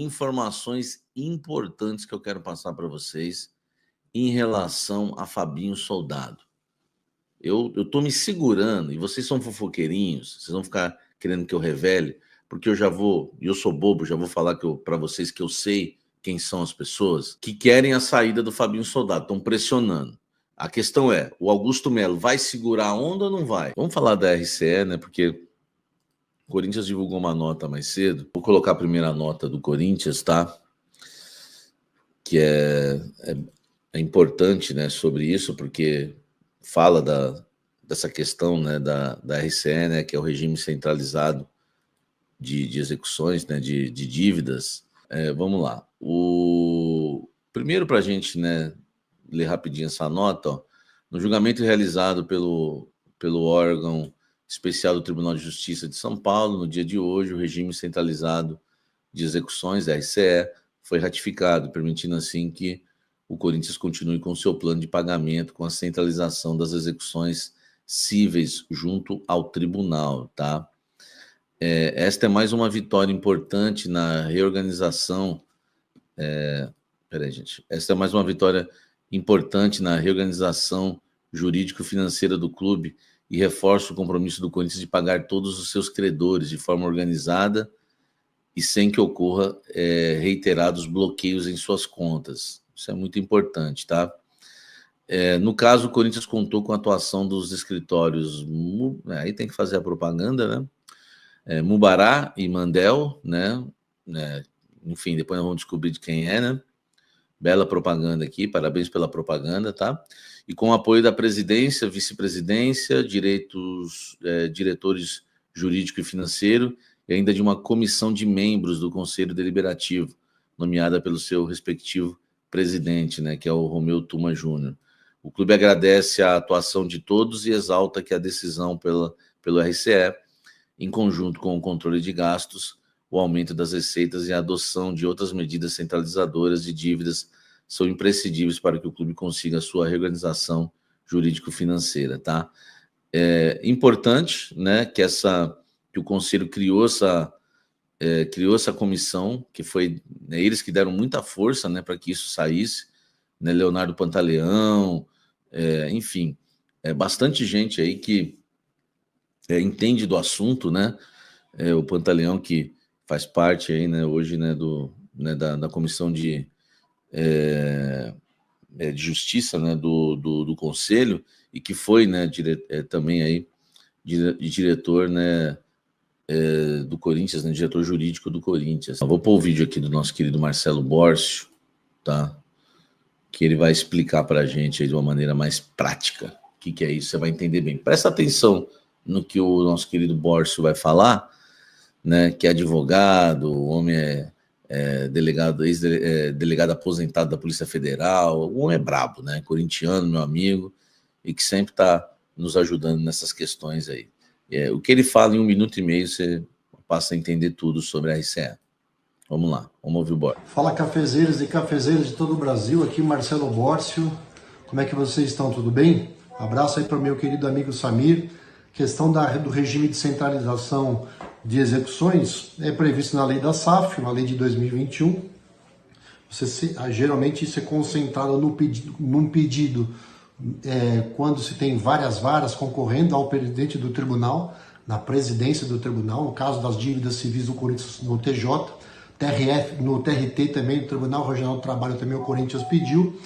informações importantes que eu quero passar para vocês em relação a Fabinho Soldado. Eu tô me segurando, e vocês são fofoqueirinhos, vocês vão ficar querendo que eu revele, porque eu sou bobo, já vou falar para vocês que eu sei quem são as pessoas que querem a saída do Fabinho Soldado, estão pressionando. A questão é, o Augusto Melo vai segurar a onda ou não vai? Vamos falar da RCE, né? Porque o Corinthians divulgou uma nota mais cedo. Vou colocar a primeira nota do Corinthians, tá? Que é importante, né, sobre isso, porque fala dessa questão, né, da RCE, né, que é o regime centralizado de execuções, né, de dívidas. Vamos lá. Primeiro, para a gente, né, ler rapidinho essa nota, ó, no julgamento realizado pelo órgão especial do Tribunal de Justiça de São Paulo, no dia de hoje, o regime centralizado de execuções, da RCE, foi ratificado, permitindo assim que o Corinthians continue com seu plano de pagamento com a centralização das execuções cíveis junto ao tribunal, tá? Esta é mais uma vitória importante na reorganização. Esta é mais uma vitória importante na reorganização jurídico-financeira do clube e reforça o compromisso do Corinthians de pagar todos os seus credores de forma organizada e sem que ocorra reiterados bloqueios em suas contas. Isso é muito importante, tá? No caso, o Corinthians contou com a atuação dos escritórios, aí tem que fazer a propaganda, né? Mubará e Mandel, né? Enfim, depois nós vamos descobrir de quem é, né? Bela propaganda aqui, parabéns pela propaganda, tá? E com o apoio da presidência, vice-presidência, diretores jurídico e financeiro, e ainda de uma comissão de membros do Conselho Deliberativo, nomeada pelo seu respectivo presidente, né, que é o Romeu Tuma Júnior. O clube agradece a atuação de todos e exalta que a decisão pelo RCE, em conjunto com o controle de gastos, o aumento das receitas e a adoção de outras medidas centralizadoras de dívidas são imprescindíveis para que o clube consiga a sua reorganização jurídico-financeira, tá? É importante, né, que o Conselho criou essa comissão, que foi, né, eles que deram muita força, né, para que isso saísse, né, Leonardo Pantaleão, enfim, bastante gente aí que entende do assunto, né, o Pantaleão que faz parte aí, né, hoje, né, da comissão de justiça, né, do Conselho, e que foi, né, também aí diretor, né, do Corinthians, né, diretor jurídico do Corinthians. Eu vou pôr o vídeo aqui do nosso querido Marcelo Bórcio, tá? Que ele vai explicar para a gente aí de uma maneira mais prática o que é isso, você vai entender bem. Presta atenção no que o nosso querido Bórcio vai falar, né, que é advogado, o homem delegado, ex-delegado aposentado da Polícia Federal, o homem é brabo, né, corintiano, meu amigo, e que sempre está nos ajudando nessas questões aí. O que ele fala em 1 minuto e meio, você passa a entender tudo sobre a RCE. Vamos lá, vamos ouvir o Bórcio. Fala, cafezeiros e cafezeiras de todo o Brasil, aqui Marcelo Bórcio. Como é que vocês estão? Tudo bem? Abraço aí para o meu querido amigo Samir. Questão do regime de centralização de execuções é previsto na lei da SAF, na lei de 2021. Geralmente isso é concentrado num pedido quando se tem várias varas concorrendo ao presidente do tribunal, na presidência do tribunal, no caso das dívidas civis do Corinthians no TJ, no TRT também, no Tribunal Regional do Trabalho também o Corinthians pediu,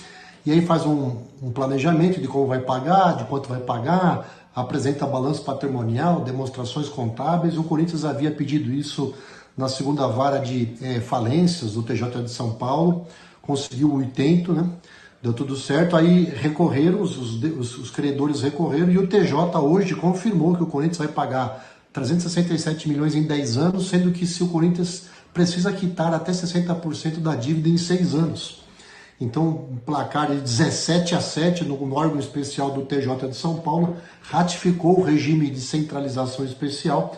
e aí faz um planejamento de como vai pagar, de quanto vai pagar, apresenta balanço patrimonial, demonstrações contábeis. O Corinthians havia pedido isso na segunda vara de falências do TJ de São Paulo, conseguiu o intento, né? Deu tudo certo, aí recorreram, os credores recorreram, e o TJ hoje confirmou que o Corinthians vai pagar 367 milhões em 10 anos, sendo que se o Corinthians precisa quitar até 60% da dívida em 6 anos. Então, um placar de 17-7 no órgão especial do TJ de São Paulo ratificou o regime de centralização especial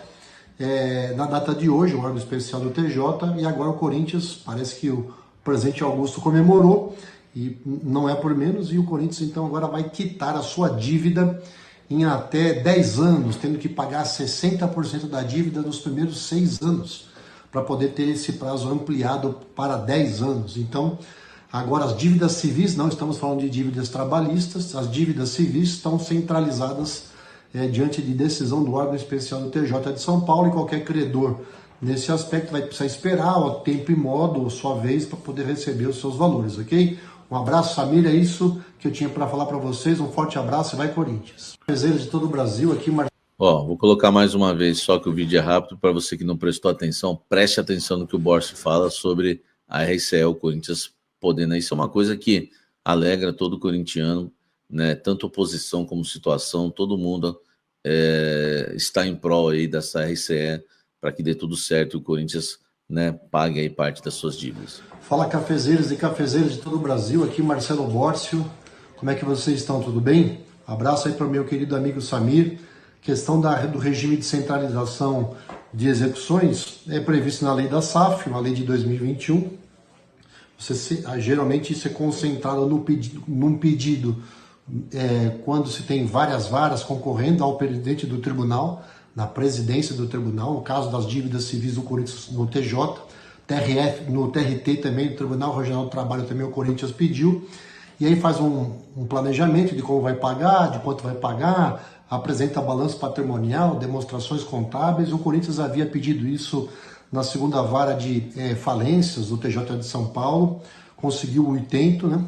na data de hoje, o órgão especial do TJ, e agora o Corinthians, parece que o presidente Augusto comemorou, e não é por menos, e o Corinthians então agora vai quitar a sua dívida em até 10 anos, tendo que pagar 60% da dívida nos primeiros 6 anos. para poder ter esse prazo ampliado para 10 anos. Então, agora as dívidas civis, não estamos falando de dívidas trabalhistas, as dívidas civis estão centralizadas diante de decisão do órgão especial do TJ de São Paulo, e qualquer credor nesse aspecto vai precisar esperar o tempo e modo, sua vez, para poder receber os seus valores, ok? Um abraço, família, é isso que eu tinha para falar para vocês, um forte abraço e vai Corinthians. Prazer de todo o Brasil, aqui vou colocar mais uma vez, só que o vídeo é rápido, para você que não prestou atenção, preste atenção no que o Borges fala sobre a RCE, o Corinthians podendo. Isso é uma coisa que alegra todo corintiano, né? Tanto oposição como situação, todo mundo está em prol aí dessa RCE para que dê tudo certo e o Corinthians, né, pague aí parte das suas dívidas. Fala, cafezeiros e cafezeiras de todo o Brasil, aqui Marcelo Bórcio. Como é que vocês estão? Tudo bem? Abraço aí para o meu querido amigo Samir. Questão do regime de centralização de execuções é previsto na lei da SAF, uma lei de 2021. Geralmente isso é concentrado num pedido quando se tem várias varas concorrendo ao presidente do tribunal, na presidência do tribunal, no caso das dívidas civis do Corinthians no TJ, TRF, no TRT também, no Tribunal Regional do Trabalho também o Corinthians pediu, e aí faz um planejamento de como vai pagar, de quanto vai pagar, apresenta balanço patrimonial, demonstrações contábeis. O Corinthians havia pedido isso na segunda vara de falências do TJ de São Paulo, conseguiu o intento, né?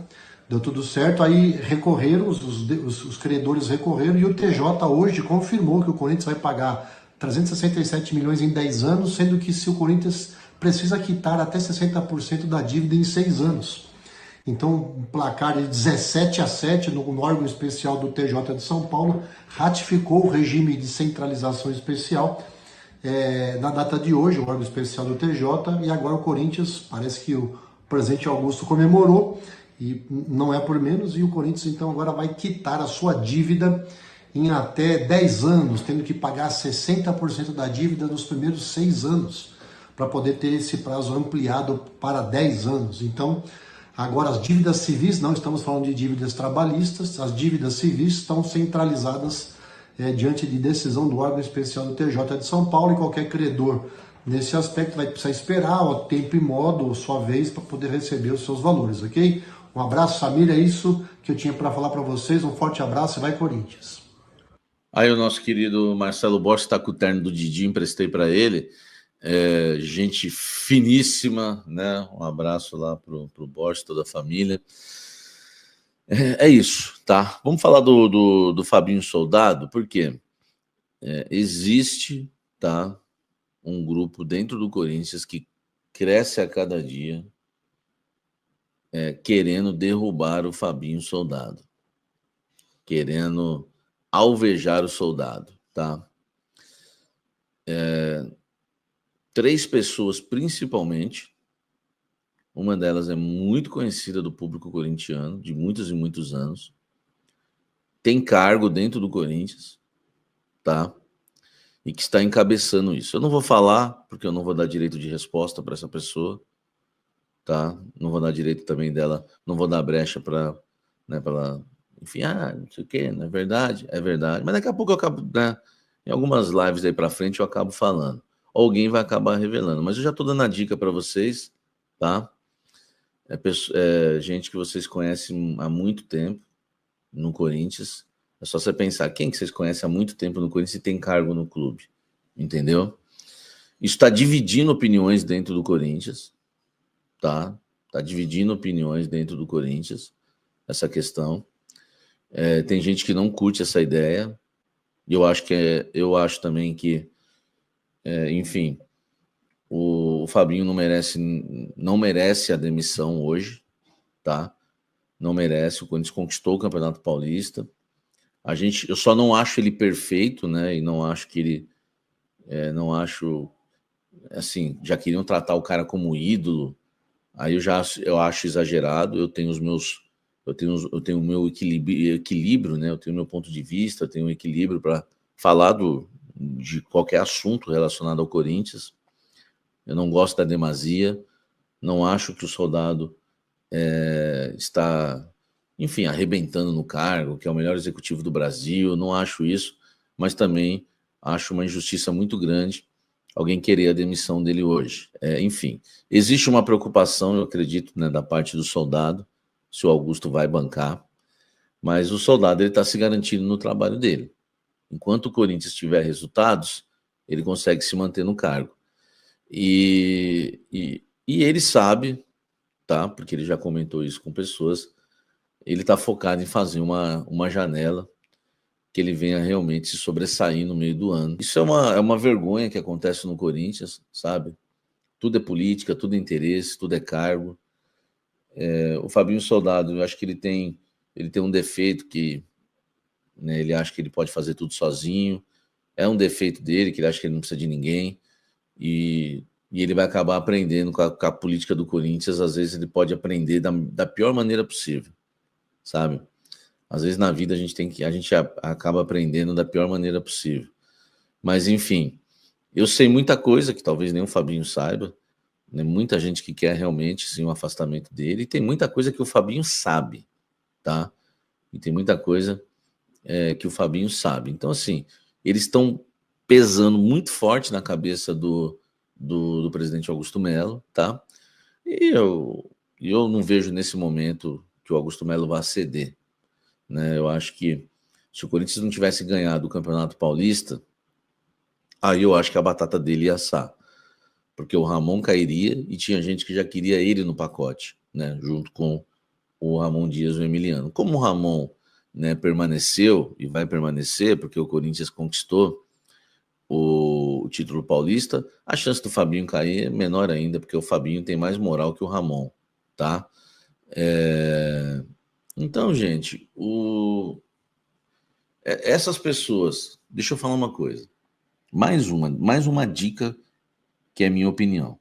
Deu tudo certo, aí recorreram, os credores recorreram, e o TJ hoje confirmou que o Corinthians vai pagar 367 milhões em 10 anos, sendo que se o Corinthians precisa quitar até 60% da dívida em 6 anos. Então, um placar de 17-7 no órgão especial do TJ de São Paulo ratificou o regime de centralização especial na data de hoje, o órgão especial do TJ, e agora o Corinthians, parece que o presidente Augusto comemorou, e não é por menos, e o Corinthians então agora vai quitar a sua dívida em até 10 anos, tendo que pagar 60% da dívida nos primeiros 6 anos, para poder ter esse prazo ampliado para 10 anos. Então, agora as dívidas civis, não estamos falando de dívidas trabalhistas, as dívidas civis estão centralizadas diante de decisão do órgão especial do TJ de São Paulo, e qualquer credor nesse aspecto vai precisar esperar o tempo e modo, sua vez, para poder receber os seus valores, ok? Um abraço, família, é isso que eu tinha para falar para vocês, um forte abraço e vai Corinthians. Aí o nosso querido Marcelo Borges está com o terno do Didi, emprestei para ele, gente finíssima, né? Um abraço lá pro Borges, toda a família. É isso, tá? Vamos falar do Fabinho Soldado, porque existe, tá, um grupo dentro do Corinthians que cresce a cada dia, querendo derrubar o Fabinho Soldado, querendo alvejar o Soldado, tá? 3 pessoas, principalmente, uma delas é muito conhecida do público corintiano, de muitos e muitos anos, tem cargo dentro do Corinthians, tá? E que está encabeçando isso. Eu não vou falar, porque eu não vou dar direito de resposta para essa pessoa, tá? Não vou dar direito também dela, não vou dar brecha para, né, para ela, enfim, não sei o quê, não é verdade? É verdade. Mas daqui a pouco eu acabo, né, em algumas lives aí para frente eu acabo falando. Alguém vai acabar revelando, mas eu já estou dando a dica para vocês, tá? Gente que vocês conhecem há muito tempo no Corinthians. É só você pensar, quem que vocês conhecem há muito tempo no Corinthians e tem cargo no clube, entendeu? Isso está dividindo opiniões dentro do Corinthians, tá? Está dividindo opiniões dentro do Corinthians, essa questão. Tem gente que não curte essa ideia, e eu acho também que, enfim, o Fabinho não merece a demissão hoje, tá? Não merece. O Corinthians conquistou o Campeonato Paulista. Eu só não acho ele perfeito, né? E não acho que ele, não acho, assim, já queriam tratar o cara como ídolo. Aí eu acho exagerado. Eu tenho o meu equilíbrio, né? Eu tenho o meu ponto de vista, eu tenho um equilíbrio para falar de qualquer assunto relacionado ao Corinthians. Eu não gosto da demasia, não acho que o Soldado está, enfim, arrebentando no cargo, que é o melhor executivo do Brasil, não acho isso, mas também acho uma injustiça muito grande alguém querer a demissão dele hoje. Enfim, existe uma preocupação, eu acredito, né, da parte do Soldado, se o Augusto vai bancar, mas o Soldado está se garantindo no trabalho dele. Enquanto o Corinthians tiver resultados, ele consegue se manter no cargo. E ele sabe, tá? Porque ele já comentou isso com pessoas, ele está focado em fazer uma janela que ele venha realmente se sobressair no meio do ano. Isso é uma vergonha que acontece no Corinthians, sabe? Tudo é política, tudo é interesse, tudo é cargo. O Fabinho Soldado, eu acho que ele tem um defeito que, né, ele acha que ele pode fazer tudo sozinho. É um defeito dele, que ele acha que ele não precisa de ninguém. E ele vai acabar aprendendo com a política do Corinthians. Às vezes ele pode aprender da pior maneira possível, sabe? Às vezes na vida a gente acaba aprendendo da pior maneira possível. Mas enfim, eu sei muita coisa que talvez nem o Fabinho saiba, né? Muita gente que quer realmente sim um afastamento dele, e tem muita coisa que o Fabinho sabe, tá? E tem muita coisa que o Fabinho sabe. Então assim, eles estão pesando muito forte na cabeça do presidente Augusto Melo, tá? E eu não vejo nesse momento que o Augusto Melo vá ceder, né? Eu acho que se o Corinthians não tivesse ganhado o Campeonato Paulista, aí eu acho que a batata dele ia assar, porque o Ramon cairia e tinha gente que já queria ele no pacote, né? Junto com o Ramon Dias, o Emiliano. Como o Ramon, né, permaneceu e vai permanecer, porque o Corinthians conquistou o título paulista, a chance do Fabinho cair é menor ainda, porque o Fabinho tem mais moral que o Ramon, tá? Então, gente, essas pessoas, deixa eu falar uma coisa, mais uma dica que é minha opinião.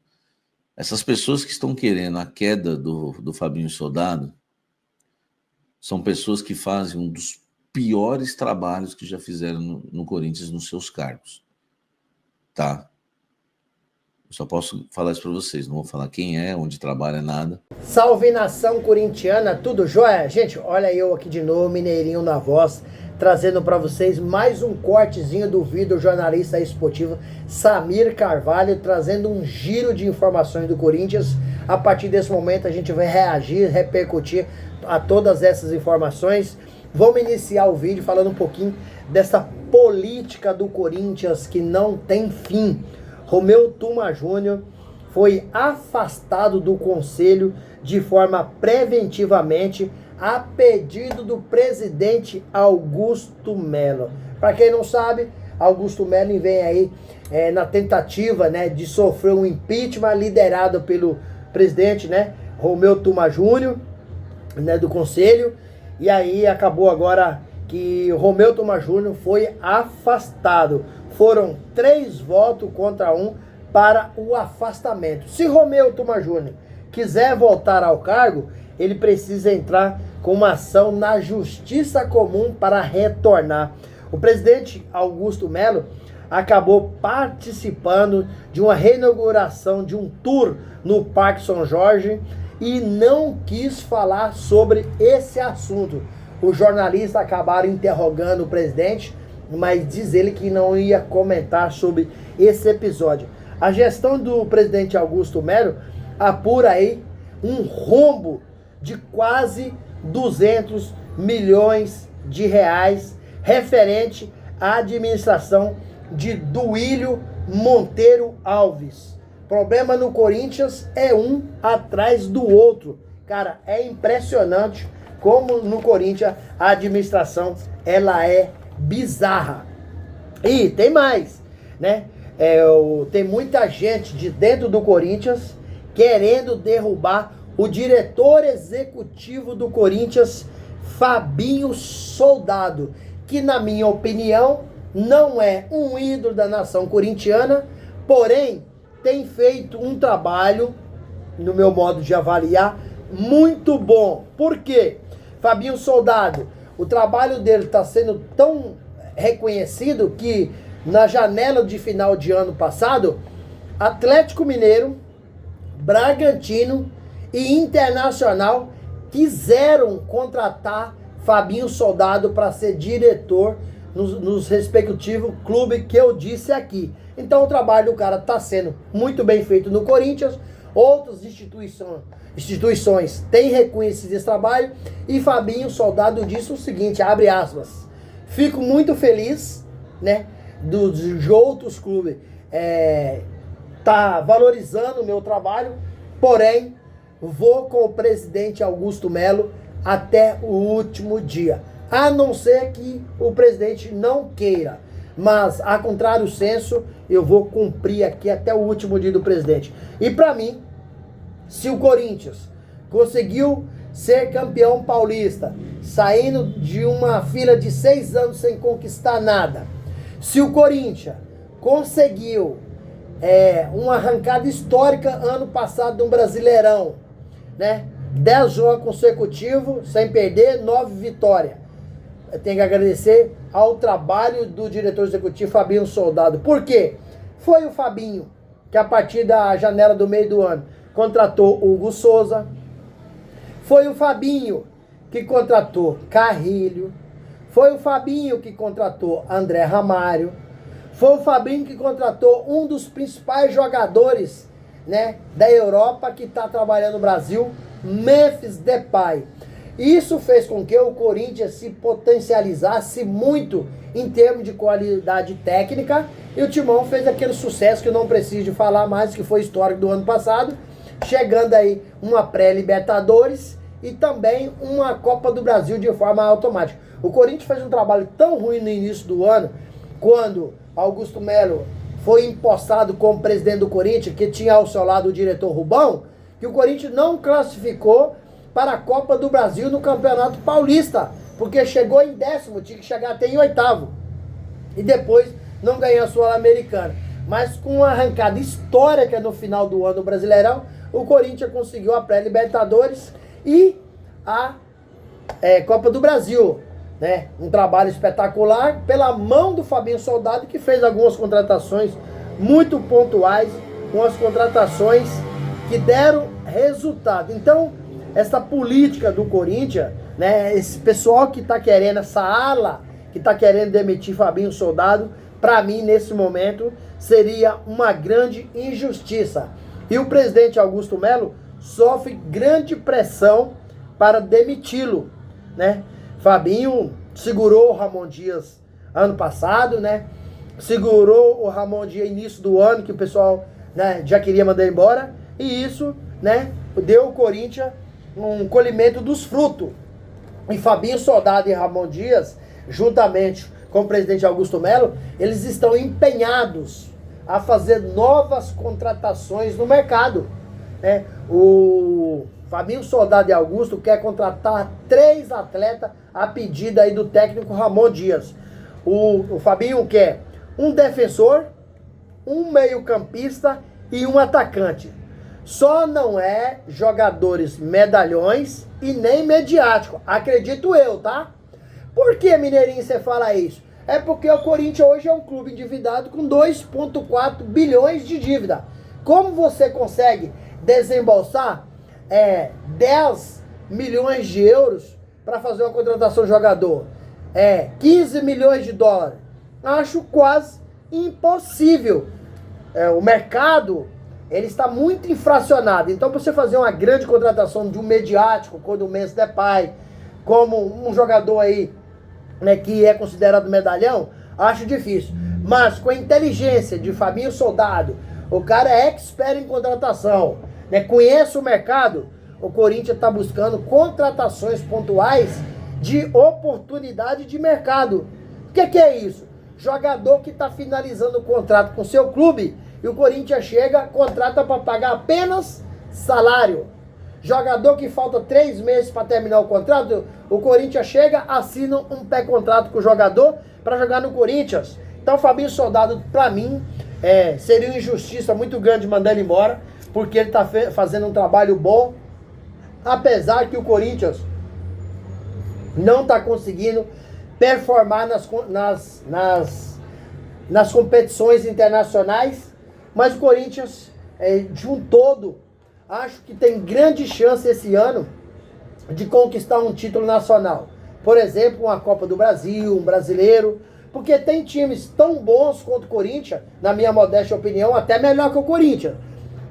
Essas pessoas que estão querendo a queda do Fabinho Soldado são pessoas que fazem um dos piores trabalhos que já fizeram no Corinthians nos seus cargos, tá? Eu só posso falar isso para vocês, não vou falar quem é, onde trabalha, nada. Salve nação corintiana, tudo jóia? Gente, olha eu aqui de novo, Mineirinho na voz, trazendo para vocês mais um cortezinho do vídeo jornalista esportivo Samir Carvalho, trazendo um giro de informações do Corinthians. A partir desse momento a gente vai reagir, repercutir a todas essas informações. Vamos iniciar o vídeo falando um pouquinho dessa política do Corinthians que não tem fim. Romeu Tuma Júnior foi afastado do conselho de forma preventivamente a pedido do presidente Augusto Melo. Para quem não sabe, Augusto Melo vem aí na tentativa, né, de sofrer um impeachment liderado pelo presidente, né, Romeu Tuma Júnior, né, do conselho. E aí acabou agora que o Romeu Tuma Júnior foi afastado. Foram 3 votos contra 1 para o afastamento. Se Romeu Tuma Júnior quiser voltar ao cargo, ele precisa entrar com uma ação na Justiça Comum para retornar. O presidente Augusto Melo acabou participando de uma reinauguração de um tour no Parque São Jorge e não quis falar sobre esse assunto. Os jornalistas acabaram interrogando o presidente, mas diz ele que não ia comentar sobre esse episódio. A gestão do presidente Augusto Melo apura aí um rombo de quase 200 milhões de reais referente à administração de Duílio Monteiro Alves. Problema no Corinthians é um atrás do outro. Cara, é impressionante como no Corinthians a administração ela é bizarra. E tem mais, né? Tem muita gente de dentro do Corinthians querendo derrubar o diretor executivo do Corinthians, Fabinho Soldado, que na minha opinião não é um ídolo da nação corintiana, porém tem feito um trabalho, no meu modo de avaliar, muito bom. Por quê? Fabinho Soldado, o trabalho dele está sendo tão reconhecido que na janela de final de ano passado, Atlético Mineiro, Bragantino e Internacional quiseram contratar Fabinho Soldado para ser diretor nos respectivos clubes que eu disse aqui. Então o trabalho do cara está sendo muito bem feito no Corinthians, outras instituições têm reconhecido esse trabalho, e Fabinho Soldado disse o seguinte, abre aspas, fico muito feliz, né, dos outros clubes tá valorizando o meu trabalho, porém vou com o presidente Augusto Melo até o último dia, a não ser que o presidente não queira, mas a contrário senso, eu vou cumprir aqui até o último dia do presidente. E para mim, se o Corinthians conseguiu ser campeão paulista, saindo de uma fila de 6 anos sem conquistar nada, se o Corinthians conseguiu uma arrancada histórica ano passado no Brasileirão, né? 10 jogos consecutivos, sem perder, 9 vitórias. Eu tenho que agradecer ao trabalho do diretor executivo Fabinho Soldado. Por quê? Foi o Fabinho que, a partir da janela do meio do ano, contratou Hugo Souza. Foi o Fabinho que contratou Carrilho. Foi o Fabinho que contratou André Ramário. Foi o Fabinho que contratou um dos principais jogadores, né, da Europa que está trabalhando no Brasil, Memphis Depay. Isso fez com que o Corinthians se potencializasse muito em termos de qualidade técnica, e o Timão fez aquele sucesso que eu não preciso de falar mais, que foi histórico do ano passado, chegando aí uma pré-Libertadores e também uma Copa do Brasil de forma automática. O Corinthians fez um trabalho tão ruim no início do ano, quando Augusto Melo foi empossado como presidente do Corinthians, que tinha ao seu lado o diretor Rubão, que o Corinthians não classificou para a Copa do Brasil no Campeonato Paulista, porque chegou em 10º, tinha que chegar até em 8º, e depois não ganhou a Sul-Americana. Mas com uma arrancada histórica no final do ano do Brasileirão, o Corinthians conseguiu a pré-Libertadores e a Copa do Brasil, né? Um trabalho espetacular pela mão do Fabinho Soldado, que fez algumas contratações muito pontuais, com as contratações que deram resultado. Então, essa política do Corinthians, né, esse pessoal que está querendo, essa ala que está querendo demitir Fabinho Soldado, para mim, nesse momento, seria uma grande injustiça. E o presidente Augusto Melo sofre grande pressão para demiti-lo, né? Fabinho segurou o Ramon Dias ano passado, né? Segurou o Ramon Dias início do ano, que o pessoal, né, já queria mandar embora. E isso, né, deu ao Corinthians um colhimento dos frutos. E Fabinho Soldado e Ramon Dias, juntamente com o presidente Augusto Melo, eles estão empenhados a fazer novas contratações no mercado, né? O Fabinho Soldado e Augusto quer contratar 3 atletas a pedido aí do técnico Ramon Dias. O Fabinho quer um defensor, um meio-campista e um atacante. Só não é jogadores medalhões e nem mediático, acredito eu, tá? Por que, Mineirinho, você fala isso? É porque o Corinthians hoje é um clube endividado com 2,4 bilhões de dívida. Como você consegue desembolsar 10 milhões de euros para fazer uma contratação de jogador? 15 milhões de dólares. Acho quase impossível. O mercado, ele está muito infracionado. Então, para você fazer uma grande contratação de um mediático, como o Memphis Depay, como um jogador aí, né, que é considerado medalhão, acho difícil. Mas com a inteligência de Fabinho Soldado, o cara é expert em contratação, né, conhece o mercado, o Corinthians está buscando contratações pontuais de oportunidade de mercado. O que é isso? Jogador que está finalizando o contrato com seu clube e o Corinthians chega, contrata para pagar apenas salário. Jogador que falta 3 meses para terminar o contrato, o Corinthians chega, assina um pré-contrato com o jogador para jogar no Corinthians. Então, Fabinho Soldado, para mim, seria uma injustiça muito grande mandar ele embora, porque ele está fazendo um trabalho bom, apesar que o Corinthians não está conseguindo performar nas competições internacionais, mas o Corinthians, de um todo, acho que tem grande chance esse ano de conquistar um título nacional. Por exemplo, uma Copa do Brasil, um brasileiro, Porque tem times tão bons quanto o Corinthians, na minha modesta opinião, até melhor que o Corinthians.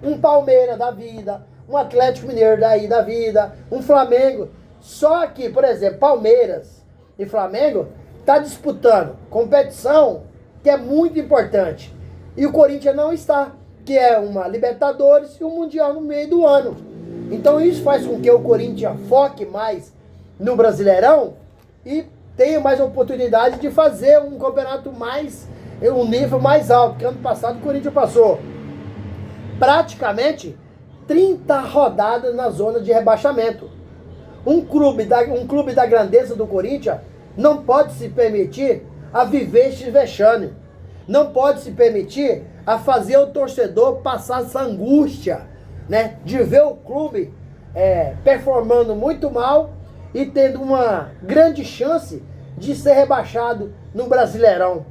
Um Palmeiras da vida, um Atlético Mineiro daí da vida, um Flamengo. Só que, por exemplo, Palmeiras e Flamengo tá disputando competição que é muito importante. E o Corinthians não está, que é uma Libertadores e um Mundial no meio do ano. Então isso faz com que o Corinthians foque mais no Brasileirão e tenha mais oportunidade de fazer um campeonato um nível mais alto. Porque ano passado o Corinthians passou praticamente 30 rodadas na zona de rebaixamento. Um clube da grandeza do Corinthians não pode se permitir a viver esse vexame. Não pode se permitir a fazer o torcedor passar essa angústia, né, de ver o clube performando muito mal e tendo uma grande chance de ser rebaixado no Brasileirão,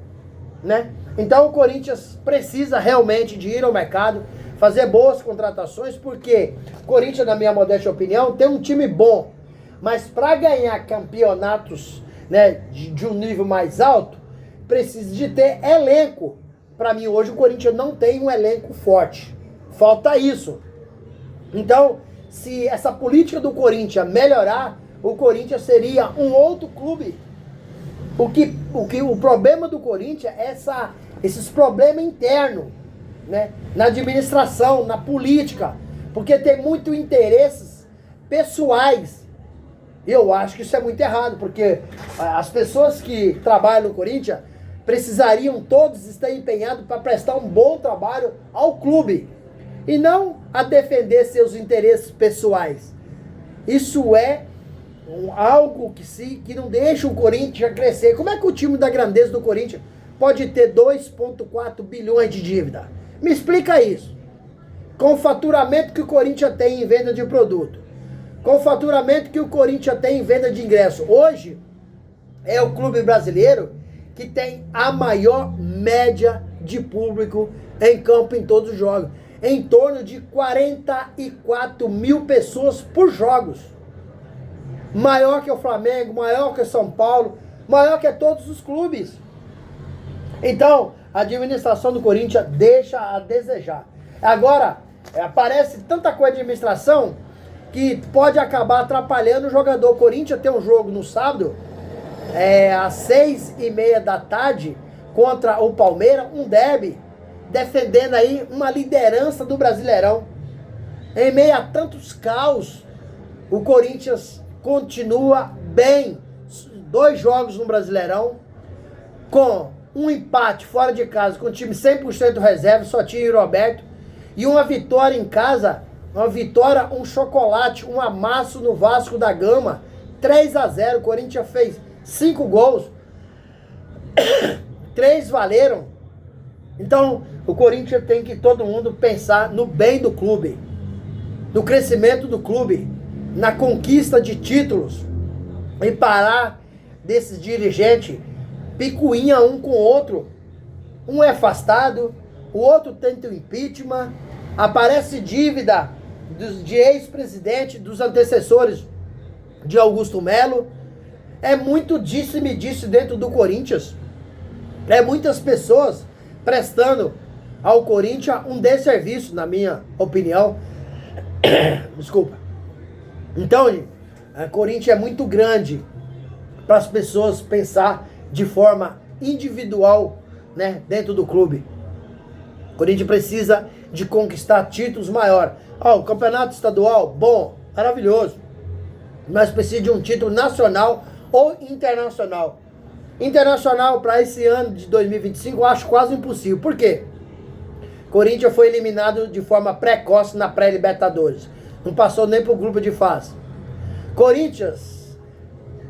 né? Então o Corinthians precisa realmente de ir ao mercado, fazer boas contratações, porque o Corinthians, na minha modesta opinião, tem um time bom, mas para ganhar campeonatos, né, de um nível mais alto, precisa de ter elenco. Para mim, hoje, o Corinthians não tem um elenco forte. Falta isso. Então, se essa política do Corinthians melhorar, o Corinthians seria um outro clube. O problema do Corinthians é esses problemas internos, né, na administração, na política, porque tem muito interesses pessoais. Eu acho que isso é muito errado, porque as pessoas que trabalham no Corinthians precisariam todos estar empenhados para prestar um bom trabalho ao clube e não a defender seus interesses pessoais. Isso é algo que não deixa o Corinthians crescer. Como é que o time da grandeza do Corinthians pode ter 2,4 bilhões de dívida? Me explica isso. Com o faturamento que o Corinthians tem em venda de produto, com o faturamento que o Corinthians tem em venda de ingresso. Hoje é o clube brasileiro que tem a maior média de público em campo em todos os jogos. Em torno de 44 mil pessoas por jogos. Maior que o Flamengo, maior que o São Paulo, maior que todos os clubes. Então, a administração do Corinthians deixa a desejar. Agora, aparece tanta coisa de administração que pode acabar atrapalhando o jogador. O Corinthians tem um jogo no sábado, às 6h30 da tarde, contra o Palmeiras, um derby, defendendo aí uma liderança do Brasileirão. Em meio a tantos caos, o Corinthians continua bem. 2 jogos no Brasileirão, com um empate fora de casa, com o time 100% reserva, só tinha o Roberto, e uma vitória em casa, um chocolate, um amasso no Vasco da Gama, 3-0, o Corinthians fez 5 gols, 3 valeram. Então, o Corinthians tem que todo mundo pensar no bem do clube, no crescimento do clube, na conquista de títulos, e parar desses dirigentes picuinha um com o outro. Um é afastado, o outro tenta o impeachment, aparece dívida de ex-presidente, dos antecessores de Augusto Melo. É muito disse e me disse dentro do Corinthians. É muitas pessoas prestando ao Corinthians um desserviço, na minha opinião. Desculpa. Então, o Corinthians é muito grande para as pessoas pensar de forma individual, né, dentro do clube. O Corinthians precisa de conquistar títulos maiores. O campeonato estadual, bom, maravilhoso. Mas precisa de um título nacional ou internacional. Internacional para esse ano de 2025 eu acho quase impossível. Por quê? Corinthians foi eliminado de forma precoce na pré-Libertadores. Não passou nem para o grupo de fase. Corinthians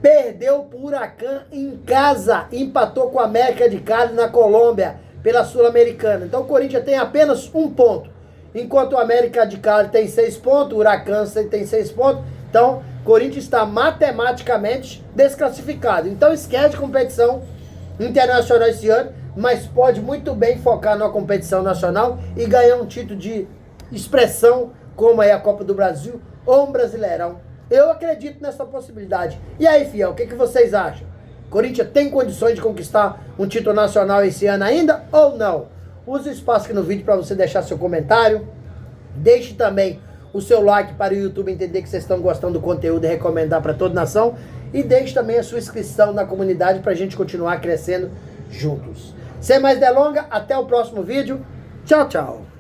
perdeu para o Huracan em casa, empatou com a América de Cali na Colômbia pela Sul-Americana. Então o Corinthians tem apenas 1 ponto, enquanto o América de Cali tem 6 pontos, o Huracan tem 6 pontos. Então o Corinthians está matematicamente desclassificado. Então esquece de competição internacional esse ano, mas pode muito bem focar numa competição nacional e ganhar um título de expressão, como é a Copa do Brasil ou um Brasileirão. Eu acredito nessa possibilidade. E aí, fiel, o que vocês acham? Corinthians tem condições de conquistar um título nacional esse ano ainda ou não? Use o espaço aqui no vídeo para você deixar seu comentário. Deixe também o seu like para o YouTube entender que vocês estão gostando do conteúdo e recomendar para toda a nação. E deixe também a sua inscrição na comunidade para a gente continuar crescendo juntos. Sem mais delongas, até o próximo vídeo. Tchau, tchau.